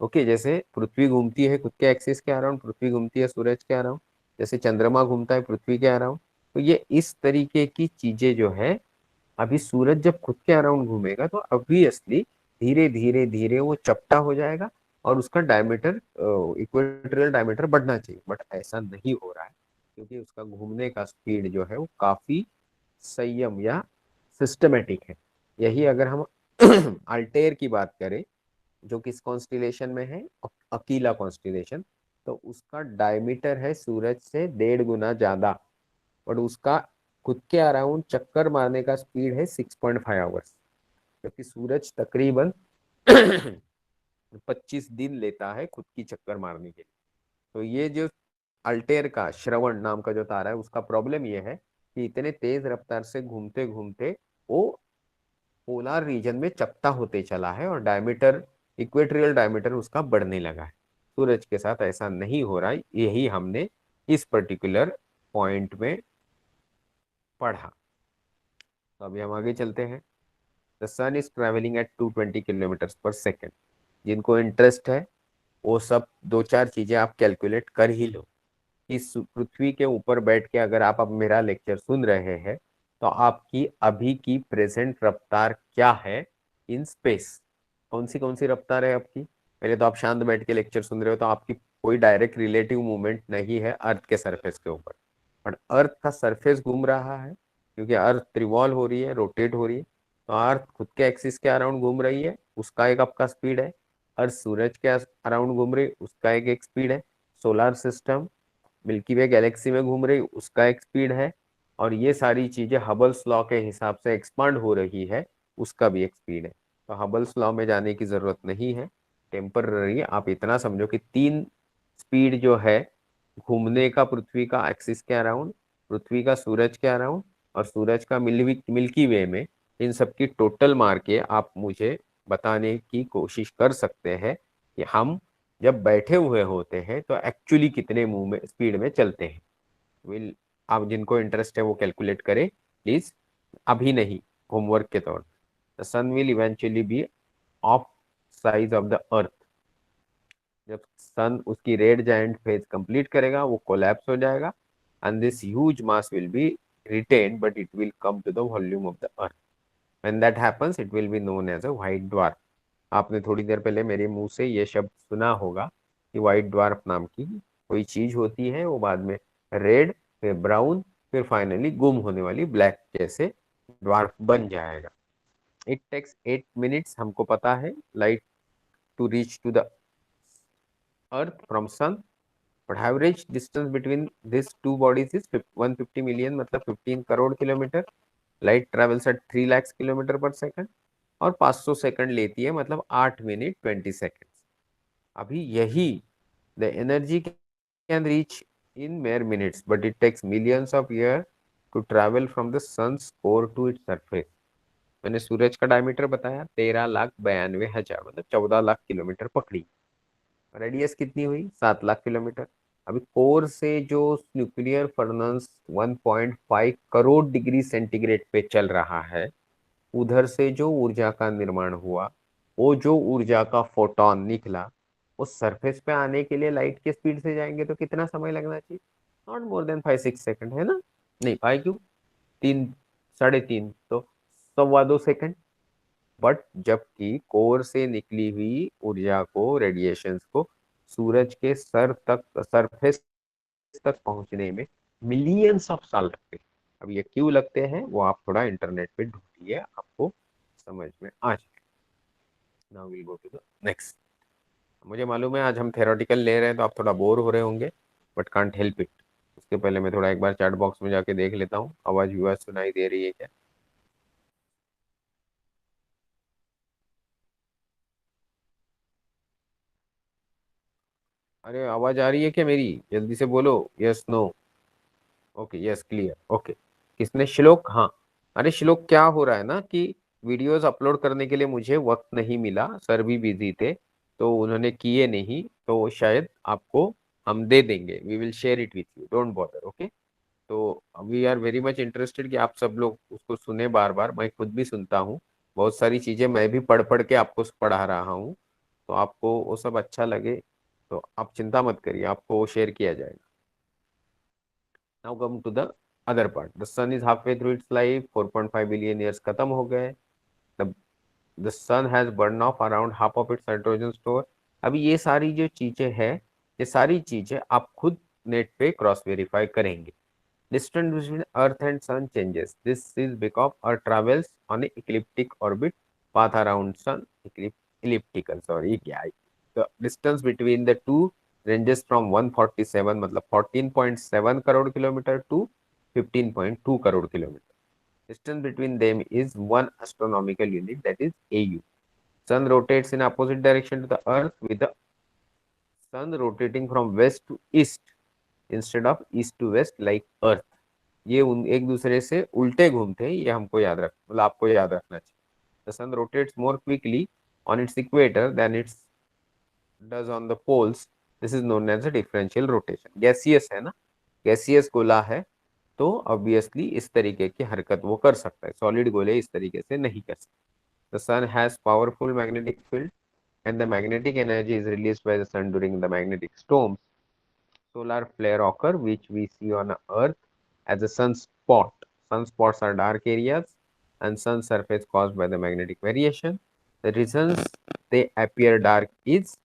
Speaker 1: ओके, जैसे पृथ्वी घूमती है खुद के एक्सिस के अराउंड, पृथ्वी घूमती है सूरज के अराउंड, जैसे चंद्रमा घूमता है पृथ्वी के अराउंड। तो ये इस तरीके की चीजें जो है, अभी सूरज जब खुद के अराउंड घूमेगा तो ऑब्वियसली धीरे धीरे धीरे वो चपटा हो जाएगा और उसका डायमीटर, इक्वेटोरियल डायमीटर बढ़ना चाहिए, बट ऐसा नहीं हो रहा है क्योंकि उसका घूमने का स्पीड जो है वो काफी संयम या सिस्टमेटिक है। यही अगर हम अल्टेयर की बात करें, जो किस कॉन्स्टिलेशन में है, अकीला कॉन्स्टिलेशन, तो उसका डायमीटर है सूरज से 1.5 गुना ज्यादा, और उसका खुद के अराउंड चक्कर मारने का स्पीड है 6.5 आवर्स, क्योंकि सूरज तकरीबन 25 दिन लेता है खुद की चक्कर मारने के लिए। तो ये जो अल्टेयर का श्रवण नाम का जो तारा है, उसका प्रॉब्लम ये है कि इतने तेज रफ्तार से घूमते घूमते वो पोलर रीजन में चपटा होते चला है और डायमीटर, इक्वेटोरियल डायमीटर उसका बढ़ने लगा है। सूरज के साथ ऐसा नहीं हो रहा है, यही हमने इस पर्टिकुलर पॉइंट में पढ़ा। तो अभी हम आगे चलते हैं। The sun is travelling at 220 kilometre per second. जिनको इंटरेस्ट है वो सब दो चार चीजें आप कैलकुलेट कर ही लो। इस पृथ्वी के ऊपर बैठ के अगर आप अब मेरा लेक्चर सुन रहे हैं तो आपकी अभी की प्रेजेंट रफ्तार क्या है इन स्पेस, कौन सी रफ्तार है आपकी। पहले तो आप शांत बैठ के लेक्चर सुन रहे हो तो आपकी कोई डायरेक्ट रिलेटिव मूवमेंट नहीं है अर्थ के सरफेस के ऊपर, बट अर्थ का सरफेस घूम रहा है क्योंकि अर्थ रिवॉल्व हो रही है, रोटेट हो रही है। तो अर्थ खुद के एक्सिस के अराउंड घूम रही है, उसका एक आपका स्पीड है। अर्थ सूरज के अराउंड घूम रही, उसका एक स्पीड है। Solar system milky Way Galaxy में घूम रही, उसका एक स्पीड है। और ये सारी चीजें हबल्स लॉ के हिसाब से एक्सपांड हो रही है, उसका भी एक स्पीड है। तो हबल्स लॉ में जाने की जरूरत नहीं है, टेम्पररी आप इतना समझो कि 3 स्पीड जो है घूमने का पृथ्वी का एक्सिस के अराउंड, पृथ्वी का सूरज के अराउंड, और सूरज का मिल्की वे में, इन सब की टोटल मार के आप मुझे बताने की कोशिश कर सकते हैं कि हम जब बैठे हुए होते हैं तो एक्चुअली कितने मूव में स्पीड में चलते हैं। विल आप जिनको इंटरेस्ट है वो कैलकुलेट करें प्लीज, अभी नहीं, होमवर्क के तौर पर। The sun will eventually be of size of the earth. जब सन उसकी रेड जायंट फेज कंप्लीट करेगा वो कोलैप्स हो जाएगा and this huge mass will be retained but it will come to the volume of the earth. When that happens it will be known as a white dwarf. आपने थोड़ी देर पहले मेरे मुंह से ये शब्द सुना होगा कि व्हाइट ड्वार्फ नाम की कोई चीज होती है, वो बाद में रेड, फिर ब्राउन, फिर फाइनली गुम होने वाली ब्लैक जैसे ड्वार्फ बन जाएगा। इट टेक्स 8 मिनट्स, हमको पता है, light to reach to the earth from sun, but average distance between this two bodies is 150 million, मतलब 15 crore kilometre. Light travels at 3 lakh kilometre per second और 500 सेकंड लेती है, मतलब 8 मिनट 20 सेकंड। अभी यही the energy can reach in mere minutes but it takes millions of years to travel from the sun's core to its surface. मैंने सूरज का डायमीटर बताया 13,92,000, मतलब 14 लाख किलोमीटर पकड़ी। रेडियस कितनी हुई 7 लाख किलोमीटर। अभी कोर से जो nuclear furnace 1.5 crore degree centigrade पे चल रहा है, उधर से जो ऊर्जा का निर्माण हुआ, वो जो ऊर्जा का फोटोन निकला, वो सरफेस पे आने के लिए लाइट के स्पीड से जाएंगे तो कितना समय लगना चाहिए, नॉट मोर देन 5-6 सेकंड, है ना। नहीं 5 क्यों, 3, 3.5, तो 2.25 सेकंड। बट जबकि कोर से निकली हुई ऊर्जा को, रेडिएशंस को सूरज के सर तक, सरफेस तक पहुंचने में मिलियंस ऑफ साल लगते हैं। अब ये क्यों लगते हैं वो आप थोड़ा इंटरनेट पे ढूंढिए, आपको समझ में आ जाए। Now will go to the next. मुझे मालूम है आज हम थेरोटिकल ले रहे हैं तो आप थोड़ा बोर हो रहे होंगे, बट कांट हेल्प इट, उसके पहले मैं थोड़ा एक बार चैट बॉक्स में जाके देख लेता हूँ, आवाज विवाज सुनाई दे रही है क्या। अरे आवाज आ रही है क्या मेरी, जल्दी से बोलो, yes no. Okay yes clear okay. किसने, श्लोक, हाँ। अरे श्लोक, क्या हो रहा है ना कि वीडियोस अपलोड करने के लिए मुझे वक्त नहीं मिला, सर भी बिजी थे तो उन्होंने किए नहीं, तो शायद आपको हम दे देंगे, we will share it with you, don't bother okay. तो we are very much interested कि आप सब लोग उसको सुने बार बार, मैं खुद भी सुनता हूँ, बहुत सारी चीजें मैं भी पढ़ पढ़ के आपको पढ़ा रहा हूँ, तो आपको वो सब अच्छा लगे तो आप चिंता मत करिए, आपको वो शेयर किया जाएगा। Now come to the other part, the sun is half way through its life, 4.5 billion years खत्म हो गए। The the sun has burn off around half of its hydrogen store. अभी ये सारी जो चीजें हैं, ये सारी चीजें आप खुद नेट पे क्रॉस वेरीफाई करेंगे। Distance between Earth and Sun changes. This is because Earth travels on a elliptic orbit path around Sun. Elliptical, sorry, क्या है? The distance between the two ranges from 147 मतलब 14.7 crore kilometre to 15.2 crore kilometre. Distance between them is one astronomical unit, that is AU. Sun rotates in opposite direction to the Earth, with the Sun rotating from west to east instead of east to west like Earth. ये उन एक दूसरे से उल्टे घूमते हैं, ये हमको याद रख, मतलब आपको याद रखना चाहिए। The sun rotates more quickly on its equator then its does on the poles, this is known as a differential rotation. Gaseous है ना, गैसियस गोला है तो ऑब्वियसली इस तरीके की हरकत वो कर सकता है, सॉलिड गोले इस तरीके से नहीं कर सकते। The sun has powerful magnetic field and the magnetic energy is released by the sun during the magnetic storms. Solar flare occur, which we see on Earth as a sunspot. Sunspots are dark areas and sun surface caused by the magnetic variation. The reasons they appear dark is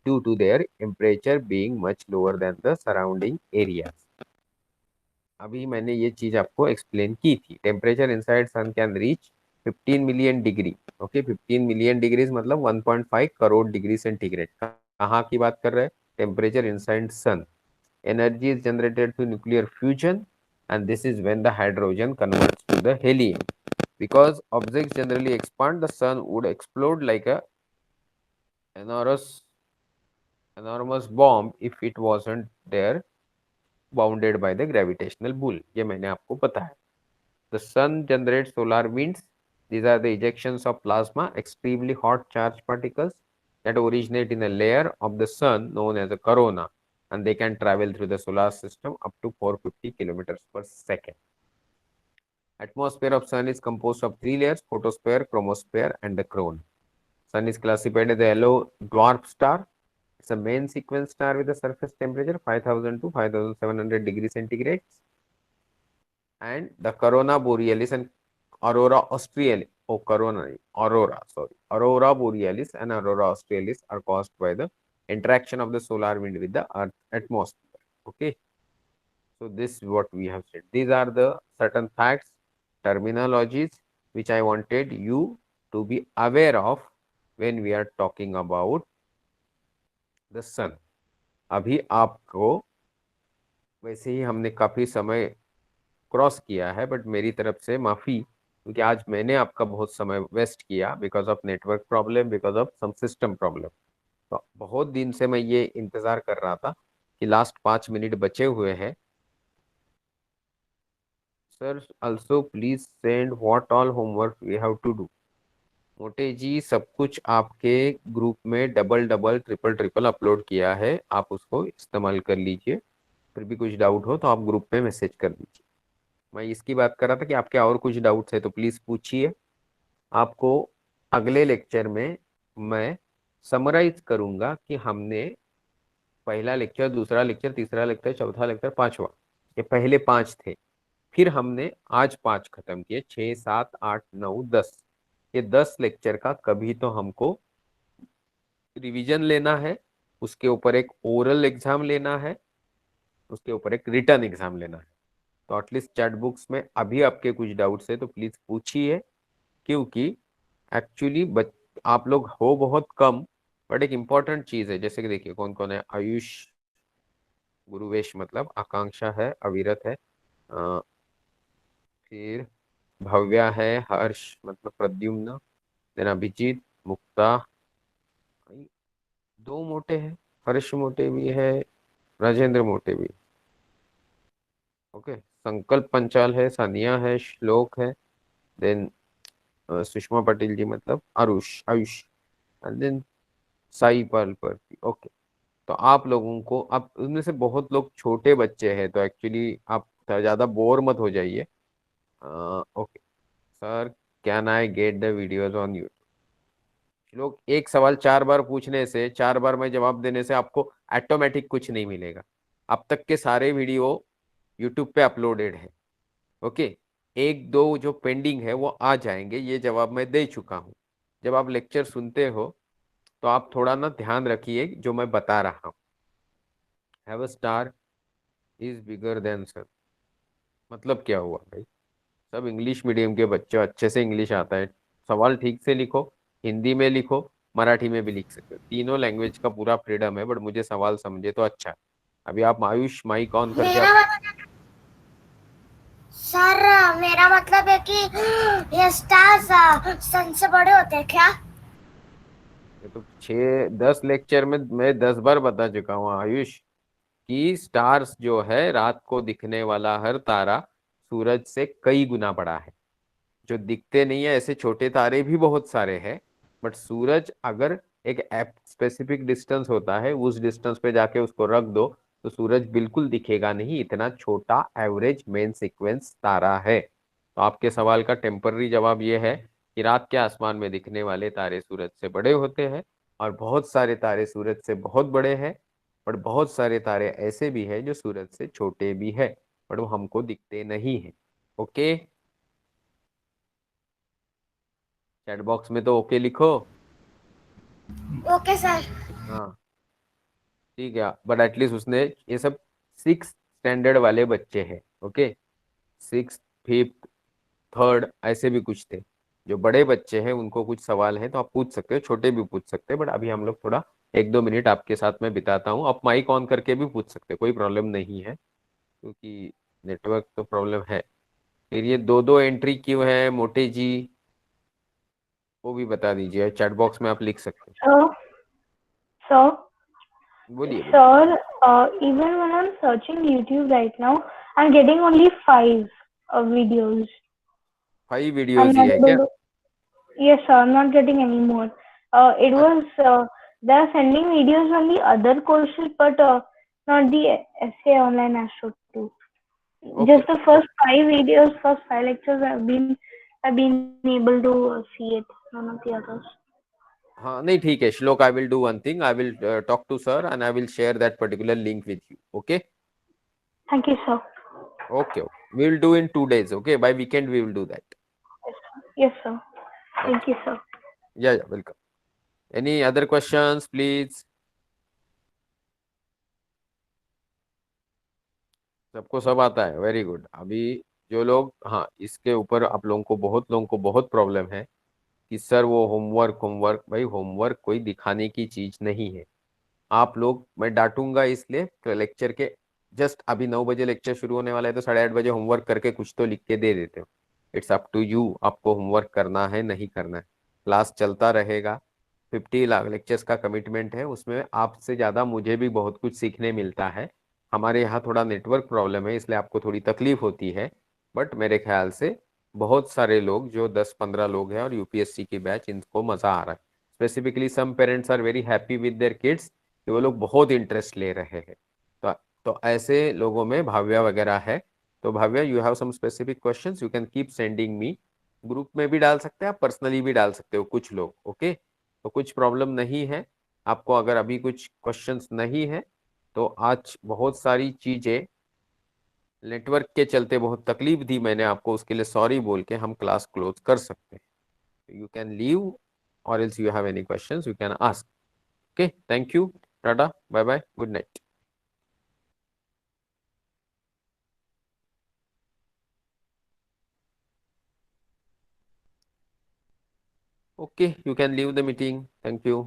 Speaker 1: due to their temperature being much lower than the surrounding areas. अभी मैंने ये चीज आपको एक्सप्लेन की थी, temperature inside sun can reach 15 million degree. Okay 15 million degrees मतलब 1.5 करोड़ डिग्री सेंटीग्रेड। कहाँ की बात कर रहे हैं, temperature inside sun. Energy is generated through nuclear fusion and this is when the hydrogen converts to the helium. Because objects generally expand, the sun would explode like a enormous enormous bomb if it wasn't there bounded by the gravitational pull. ये मैंने आपको बताया। The sun generates solar winds. These are the ejections of plasma, extremely hot charged particles that originate in a layer of the sun known as a corona, and they can travel through the solar system up to 450 kilometers per second. Atmosphere of sun is composed of three layers: photosphere, chromosphere, and the corona. Sun is classified as a yellow dwarf star. It's a main sequence star with a surface temperature 5000 to 5700 degrees centigrade. And the corona borealis and aurora australis, oh corona, aurora, sorry, aurora borealis and aurora australis are caused by the interaction of the solar wind with the earth atmosphere. Okay, so this is what we have said. These are the certain facts, terminologies which I wanted you to be aware of when we are talking about the sun. अभी आपको वैसे ही हमने काफी समय क्रॉस किया है, बट मेरी तरफ से माफी, क्योंकि आज मैंने आपका बहुत समय वेस्ट किया because of network problem, because of some system problem. तो बहुत दिन से मैं ये इंतजार कर रहा था कि लास्ट 5 मिनट बचे हुए हैं। Sir also please send what all homework we have to do. मोटे जी सब कुछ आपके ग्रुप में double double triple triple upload किया है, आप उसको इस्तेमाल कर लीजिए। फिर भी कुछ डाउट हो तो आप ग्रुप में मैसेज कर दीजिए। मैं इसकी बात कर रहा था कि आपके और कुछ डाउट्स है तो प्लीज पूछिए। आपको अगले लेक्चर में मैं समराइज करूंगा कि हमने पहला लेक्चर, दूसरा लेक्चर, तीसरा लेक्चर, चौथा लेक्चर, पांचवा, ये पहले 5 थे। फिर हमने आज 5 खत्म किए, 6, 7, 8, 9, 10। ये 10 लेक्चर का कभी तो हमको रिवीजन लेना है, उसके ऊपर एक ओरल एग्जाम लेना है, उसके ऊपर एक रिटर्न एग्जाम लेना है। तो एटलीस्ट चैट बुक्स में अभी आपके कुछ डाउट्स है तो प्लीज पूछिए, क्योंकि एक्चुअली आप लोग हो बहुत कम, बट एक इम्पॉर्टेंट चीज है, जैसे कि देखिए कौन कौन है, आयुष, गुरुवेश मतलब आकांक्षा है, अविरत है। फिर भव्या है, हर्ष मतलब प्रद्युम्न, देन अभिजीत, मुक्ता, भाई दो मोटे हैं, हर्ष मोटे भी है, राजेंद्र मोटे भी। ओके, संकल्प पंचाल है, सानिया है, श्लोक है, देन सुषमा पटेल जी मतलब आरुष आयुष, एंड देन साई पाल पर। ओके, तो आप लोगों को, आप उनमें से बहुत लोग छोटे बच्चे हैं, तो एक्चुअली आप ज्यादा बोर मत हो जाइए। Okay sir, can I get the videos on YouTube? लोग एक सवाल 4 बार पूछने से, 4 बार में जवाब देने से आपको ऑटोमेटिक कुछ नहीं मिलेगा। अब तक के सारे वीडियो यूट्यूब पे अपलोडेड है। ओके, एक दो जो पेंडिंग है वो आ जाएंगे, ये जवाब मैं दे चुका हूँ। जब आप लेक्चर सुनते हो तो आप थोड़ा ना ध्यान रखिए जो मैं बता रहा हूँ। Have a star is bigger than sun, मतलब क्या हुआ भाई? सब इंग्लिश मीडियम के बच्चे, अच्छे से इंग्लिश आता है, सवाल ठीक से लिखो, हिंदी में लिखो, मराठी में भी लिख सकते हो, तीनों लैंग्वेज का पूरा फ्रीडम है, बट मुझे सवाल समझे तो अच्छा है। अभी आप आयुष माइक ऑन करके
Speaker 4: मेरा
Speaker 1: आप,
Speaker 4: सर मेरा मतलब है कि ये स्टार्स सन से बड़े होते हैं क्या?
Speaker 1: ये तो 6-10 लेक्चर में मैं 10 बार बता चुका हूँ आयुष, कि स्टार्स जो है, रात को दिखने वाला हर तारा सूरज से कई गुना बड़ा है। जो दिखते नहीं है ऐसे छोटे तारे भी बहुत सारे हैं, बट सूरज अगर एक स्पेसिफिक डिस्टेंस होता है, उस डिस्टेंस पे जाके उसको रख दो तो सूरज बिल्कुल दिखेगा नहीं, इतना छोटा एवरेज मेन सीक्वेंस तारा है। तो आपके सवाल का टेम्पररी जवाब ये है कि रात के आसमान में दिखने वाले तारे सूरज से बड़े होते हैं, और बहुत सारे तारे सूरज से बहुत बड़े हैं, बट बहुत सारे तारे ऐसे भी हैं जो सूरज से छोटे भी है, बट वो हमको दिखते नहीं है। ओके, चैट बॉक्स में तो ओके लिखो।
Speaker 4: Okay sir.
Speaker 1: हाँ ठीक है, बट एटलीस्ट उसने, ये सब 6th स्टैंडर्ड वाले बच्चे हैं। ओके, 6th, 5th, 3rd ऐसे भी कुछ थे। जो बड़े बच्चे हैं उनको कुछ सवाल है तो आप पूछ सकते हो, छोटे भी पूछ सकते हैं, बट अभी हम लोग थोड़ा 1-2 मिनट आपके साथ में बिताता हूँ। आप माइक ऑन करके भी पूछ सकते हो, कोई प्रॉब्लम नहीं है, क्योंकि नेटवर्क तो प्रॉब्लम है। फिर ये दो दो एंट्री क्यों है मोटे जी, वो भी बता दीजिए, चैट बॉक्स में आप लिख सकते हैं।
Speaker 5: So, so,
Speaker 1: बोलिए बोलिए।
Speaker 5: sir, even when I'm searching YouTube right now, I'm getting only 5 videos.
Speaker 1: 5
Speaker 5: I'm
Speaker 1: videos he
Speaker 5: not
Speaker 1: है
Speaker 5: able
Speaker 1: क्या?
Speaker 5: to. Yes, sir, I'm not getting any more. It was they're sending videos on the other courses, but not the essay online Astro 2.
Speaker 1: Okay,
Speaker 5: Just the first 5 videos, first 5 lectures, I've been able to see it. None of the others.
Speaker 1: हाँ नहीं ठीक है Shlok, I will do one thing, I will talk to sir and I will share that particular link with you. Okay
Speaker 5: Thank you, sir.
Speaker 1: Okay, we will do in 2 days। Okay, bye weekend we will do that.
Speaker 5: Yes, sir. Thank
Speaker 1: okay,
Speaker 5: you, sir.
Speaker 1: Yeah welcome. Any other questions please? सबको सब आता है, वेरी गुड। अभी जो लोग, हाँ इसके ऊपर आप लोगों को, बहुत लोगों को बहुत प्रॉब्लम है कि सर वो होमवर्क होमवर्क, भाई होमवर्क कोई दिखाने की चीज नहीं है। आप लोग, मैं डांटूंगा इसलिए तो लेक्चर के जस्ट अभी 9 बजे लेक्चर शुरू होने वाला है, तो 8:30 बजे होमवर्क करके कुछ तो लिख के दे देते हो। इट्स अप टू यू, आपको होमवर्क करना है नहीं करना है। क्लास चलता रहेगा, 50 लाख लेक्चर्स का कमिटमेंट है, उसमें आपसे ज़्यादा मुझे भी बहुत कुछ सीखने मिलता है। हमारे यहाँ थोड़ा नेटवर्क प्रॉब्लम है, इसलिए आपको थोड़ी तकलीफ होती है, बट मेरे ख्याल से बहुत सारे लोग, जो 10-15 लोग हैं और यूपीएससी की बैच, इनको मज़ा आ रहा है। Specifically some parents are very happy with their kids, कि वो लोग बहुत इंटरेस्ट ले रहे हैं। तो ऐसे लोगों में भाव्या वगैरह है। तो Bhavya, you have some specific questions, you can keep sending me. Group में भी डाल सकते हैं आप, पर्सनली भी डाल सकते हो कुछ लोग। ओके, तो कुछ प्रॉब्लम नहीं है आपको, अगर अभी कुछ क्वेश्चंस नहीं है तो। आज बहुत सारी चीजें नेटवर्क के चलते बहुत तकलीफ दी मैंने आपको, उसके लिए सॉरी बोल के हम क्लास क्लोज कर सकते हैं। यू कैन लीव, और else you have any questions you can ask. Okay, thank you, tata, bye bye, good night. Okay, you can leave the meeting. Thank you.